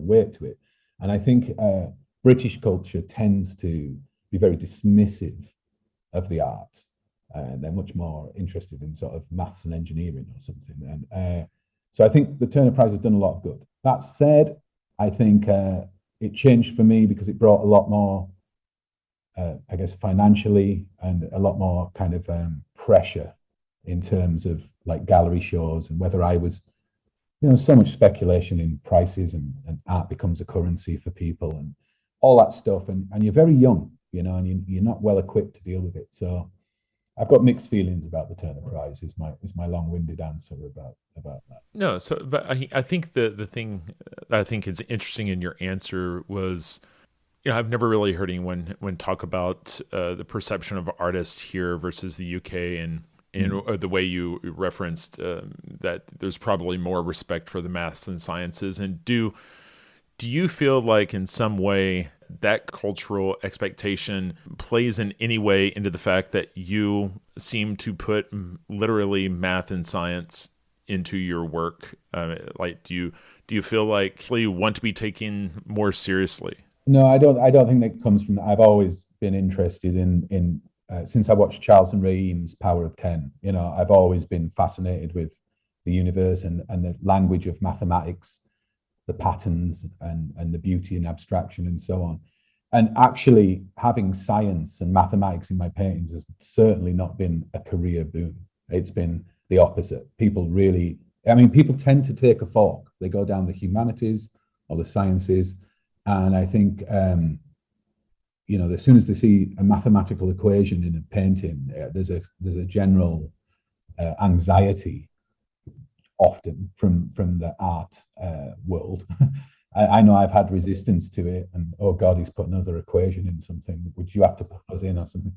weight to it. And I think British culture tends to be very dismissive of the arts. They're much more interested in sort of maths and engineering or something. And so I think the Turner Prize has done a lot of good. That said, I think it changed for me because it brought a lot more, I guess, financially, and a lot more kind of pressure in terms of like gallery shows, and whether I was, so much speculation in prices, and art becomes a currency for people and all that stuff. And you're very young, and you're not well equipped to deal with it. So I've got mixed feelings about the Turner Prize. Is my long-winded answer about that. No, so but I think the thing that I think is interesting in your answer was, I've never really heard anyone talk about the perception of artists here versus the UK, and the way you referenced that there's probably more respect for the maths and sciences. And do you feel like in some way that cultural expectation plays in any way into the fact that you seem to put literally math and science into your work? Like, do you feel like you want to be taken more seriously? No, I don't think that comes from that. I've always been interested in since I watched Charles and Ray Eames' Power of 10. I've always been fascinated with the universe and the language of mathematics, the patterns and the beauty and abstraction and so on. And actually having science and mathematics in my paintings has certainly not been a career boon. It's been the opposite. People tend to take a fork. They go down the humanities or the sciences. And I think, as soon as they see a mathematical equation in a painting, there's a general anxiety often from the art world. I know I've had resistance to it, and oh God, he's put another equation in something. Would you have to put us in or something?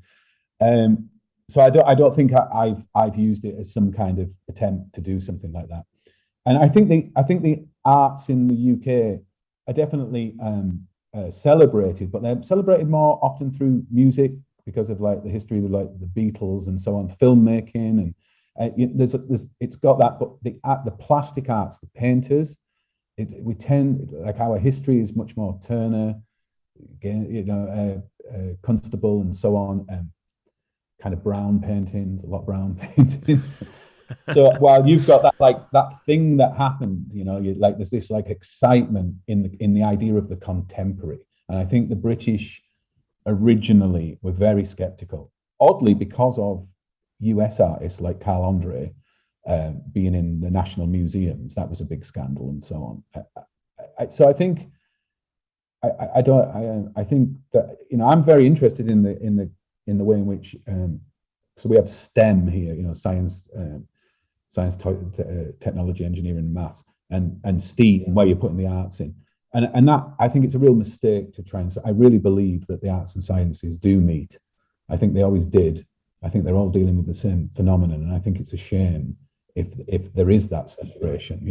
So I don't think I've used it as some kind of attempt to do something like that. And I think the arts in the UK are definitely celebrated, but they're celebrated more often through music because of like the history with like the Beatles and so on, filmmaking, and it's got that. But the plastic arts, the painters, we tend, like, our history is much more Turner, Constable and so on, kind of brown paintings, a lot of brown paintings. So while you've got that thing that happened, there's this like excitement in the idea of the contemporary. And I think the British originally were very skeptical, oddly, because of US artists like Carl Andre being in the national museums. That was a big scandal and so on. So I think I think that I'm very interested in the way in which so we have STEM here, science, technology, engineering, and maths, and STEAM, and where you're putting the arts in, and that, I think it's a real mistake to try and say. I really believe that the arts and sciences do meet. I think they always did. I think they're all dealing with the same phenomenon, and I think it's a shame if there is that separation.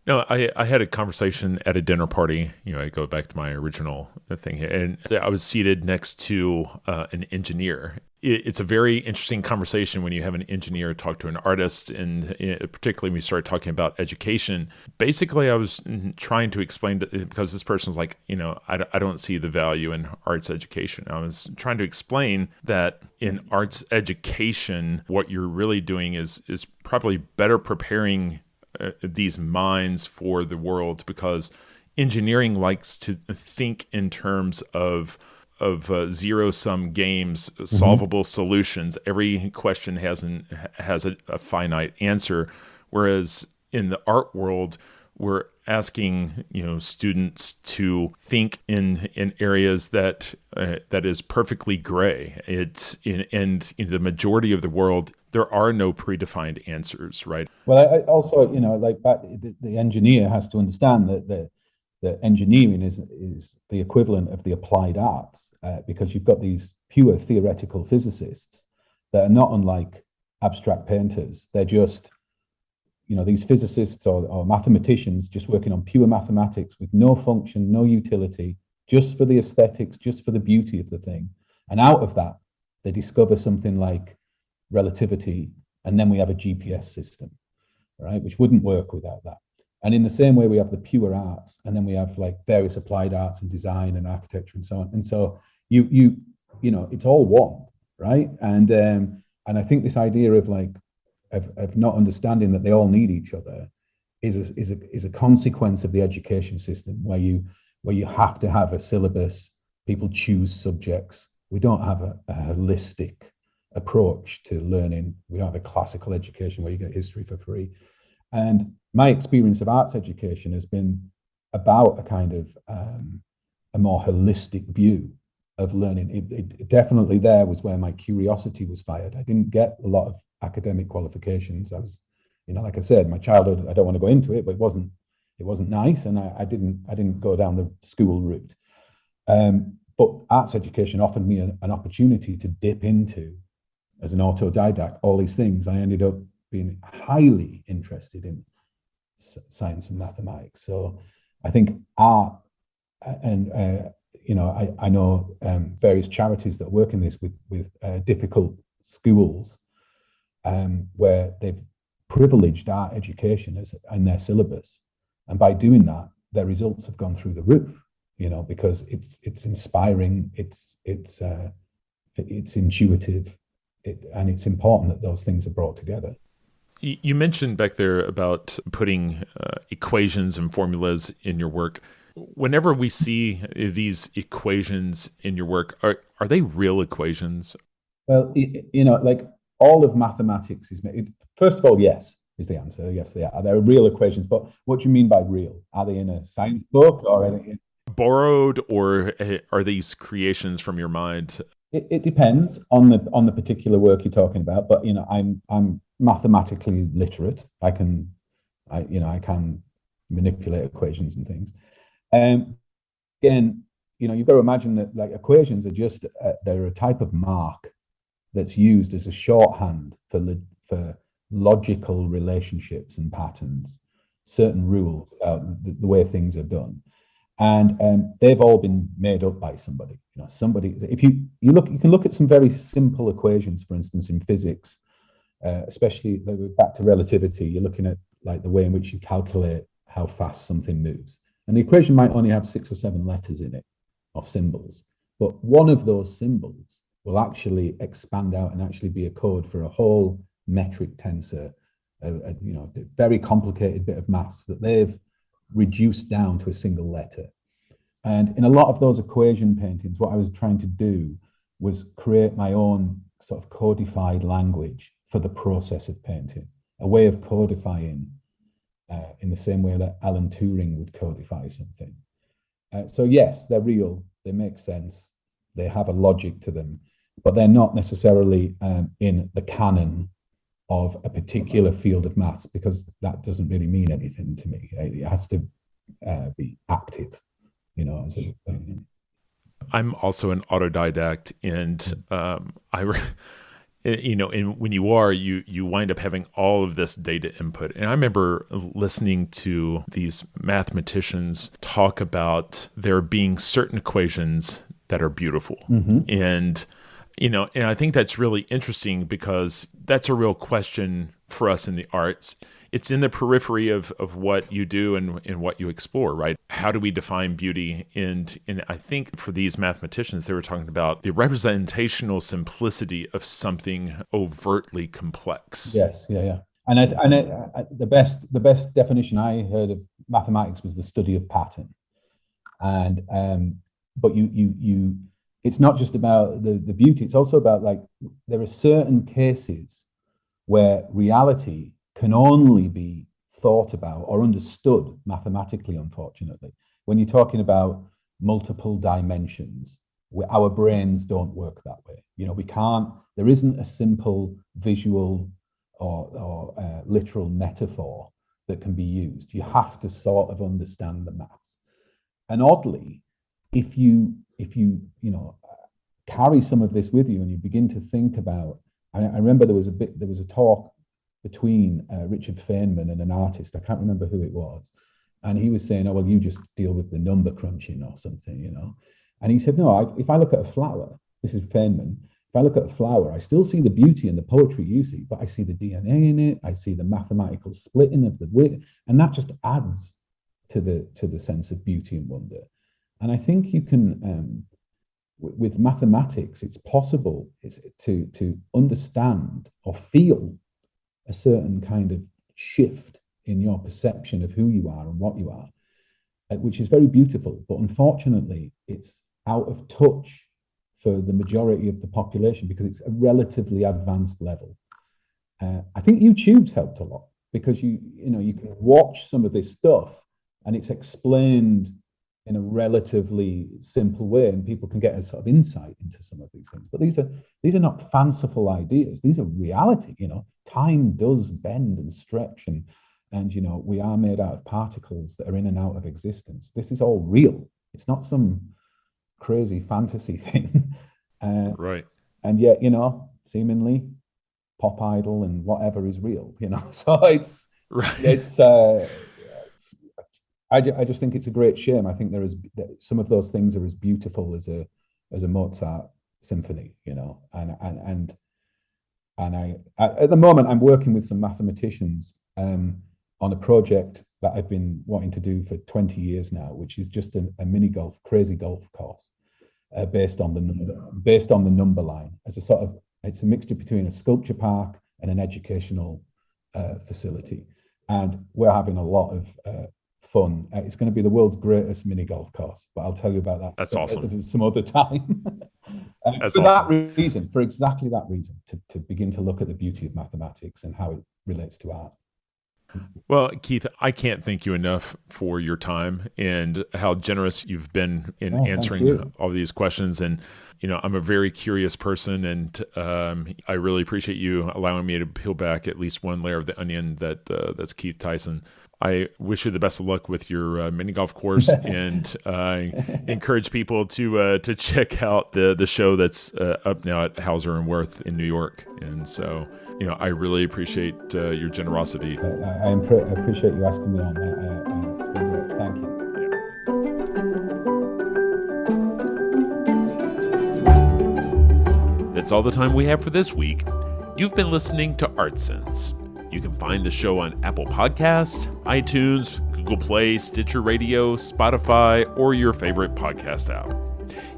No, I had a conversation at a dinner party. I go back to my original thing here, and I was seated next to an engineer. It's a very interesting conversation when you have an engineer talk to an artist, and particularly when we start talking about education. Basically, I was trying to explain because this person was like, I don't see the value in arts education. I was trying to explain that in arts education, what you're really doing is probably better preparing these minds for the world, because engineering likes to think in terms of zero-sum games, solvable solutions. Every question has a finite answer, whereas in the art world, we're asking students to think in areas that is perfectly gray. It's in the majority of the world, there are no predefined answers, right? Well, I also, the engineer has to understand that the engineering is the equivalent of the applied arts, because you've got these pure theoretical physicists that are not unlike abstract painters. They're just, these physicists or mathematicians just working on pure mathematics with no function, no utility, just for the aesthetics, just for the beauty of the thing. And out of that, they discover something like relativity, and then we have a GPS system, right, which wouldn't work without that. And in the same way, we have the pure arts, and then we have like various applied arts and design and architecture and so on. And so you know, it's all one, right? And I think this idea of like of not understanding that they all need each other is a consequence of the education system where you have to have a syllabus. People choose subjects. We don't have a holistic approach to learning. We don't have a classical education where you get history for free. And my experience of arts education has been about a kind of a more holistic view of learning. It definitely there was where my curiosity was fired. I didn't get a lot of academic qualifications. I was, you know, like I said, my childhood, I don't want to go into it, but it wasn't nice, and I didn't go down the school route. But arts education offered me an opportunity to dip into, as an autodidact, all these things. I ended up being highly interested in science and mathematics. So I think art, and you know, I know various charities that work in this with difficult schools, where they've privileged art education in their syllabus, and by doing that, their results have gone through the roof. You know, because it's inspiring, it's intuitive, and it's important that those things are brought together. You mentioned back there about putting equations and formulas in your work. Whenever we see these equations in your work, are they real equations? Well, you know, like all of mathematics is made. First of all, yes, is the answer. Yes, they are. They're real equations. But what do you mean by real? Are they in a science book or in borrowed, or are these creations from your mind? It depends on the particular work you're talking about. But you know, I'm mathematically literate. I can manipulate equations and things. Again, you know, you've got to imagine that like equations are just they're a type of mark that's used as a shorthand for logical relationships and patterns, certain rules about the way things are done. And they've all been made up by somebody. You know, somebody. If you can look at some very simple equations, for instance, in physics, especially back to relativity. You're looking at like the way in which you calculate how fast something moves, and the equation might only have 6 or 7 letters in it, or symbols. But one of those symbols will actually expand out and actually be a code for a whole metric tensor, a very complicated bit of maths that they've reduced down to a single letter. And in a lot of those equation paintings, what I was trying to do was create my own sort of codified language for the process of painting, a way of codifying in the same way that Alan Turing would codify something. So yes, they're real, they make sense, they have a logic to them, but they're not necessarily in the canon of a particular field of maths, because that doesn't really mean anything to me. It has to be active, you know. I'm also an autodidact, and and when you wind up having all of this data input. And I remember listening to these mathematicians talk about there being certain equations that are beautiful, and and I think that's really interesting, because that's a real question for us in the arts. It's in the periphery of what you do and what you explore, right? How do we define beauty? And I think for these mathematicians, they were talking about the representational simplicity of something overtly complex. Yes, yeah. And the best definition I heard of mathematics was the study of pattern. And but you it's not just about the beauty, it's also about, like, there are certain cases where reality can only be thought about or understood mathematically, unfortunately. When you're talking about multiple dimensions, our brains don't work that way. You know, there isn't a simple visual or literal metaphor that can be used. You have to sort of understand the maths. And oddly, if you carry some of this with you and you begin to think about, I remember there was a talk between Richard Feynman and an artist, I can't remember who it was, and he was saying, oh, well, you just deal with the number crunching or something, you know. And he said, no, if I look at a flower, this is Feynman, If I look at a flower, I still see the beauty and the poetry you see, but I see the DNA in it. I see the mathematical splitting of the width, and that just adds to the sense of beauty and wonder. And I think you can, with mathematics, it's possible to understand or feel a certain kind of shift in your perception of who you are and what you are, which is very beautiful. But unfortunately, it's out of touch for the majority of the population because it's a relatively advanced level. I think YouTube's helped a lot because you can watch some of this stuff and it's explained in a relatively simple way, and people can get a sort of insight into some of these things. But these are not fanciful ideas. These are reality. Time does bend and stretch, and we are made out of particles that are in and out of existence. This is all real. It's not some crazy fantasy thing. Right. And yet, seemingly pop idol and whatever is real. So it's right. I just think it's a great shame. I think some of those things are as beautiful as a Mozart symphony, and I at the moment I'm working with some mathematicians on a project that I've been wanting to do for 20 years now, which is just a mini golf, crazy golf course based on the number line as it's a mixture between a sculpture park and an educational facility, and we're having a lot of fun. It's going to be the world's greatest mini golf course, but I'll tell you about that. That's awesome. Some other time. That's for awesome. that reason, for exactly that reason, to begin to look at the beauty of mathematics and how it relates to art. Well, Keith, I can't thank you enough for your time and how generous you've been in answering all these questions. And, I'm a very curious person, and I really appreciate you allowing me to peel back at least one layer of the onion that's Keith Tyson. I wish you the best of luck with your mini golf course, and encourage people to check out the show that's up now at Hauser Wirth in New York. And so, I really appreciate your generosity. I appreciate you asking me on. It's been great. Thank you. That's all the time we have for this week. You've been listening to Art Sense. You can find the show on Apple Podcasts, iTunes, Google Play, Stitcher Radio, Spotify, or your favorite podcast app.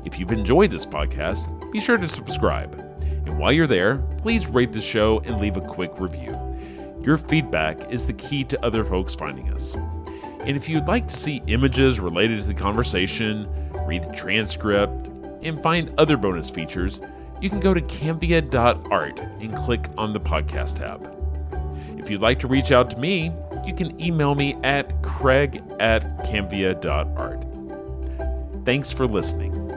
If you've enjoyed this podcast, be sure to subscribe. And while you're there, please rate the show and leave a quick review. Your feedback is the key to other folks finding us. And if you'd like to see images related to the conversation, read the transcript, and find other bonus features, you can go to cambia.art and click on the podcast tab. If you'd like to reach out to me, you can email me at craig@cambia.art. Thanks for listening.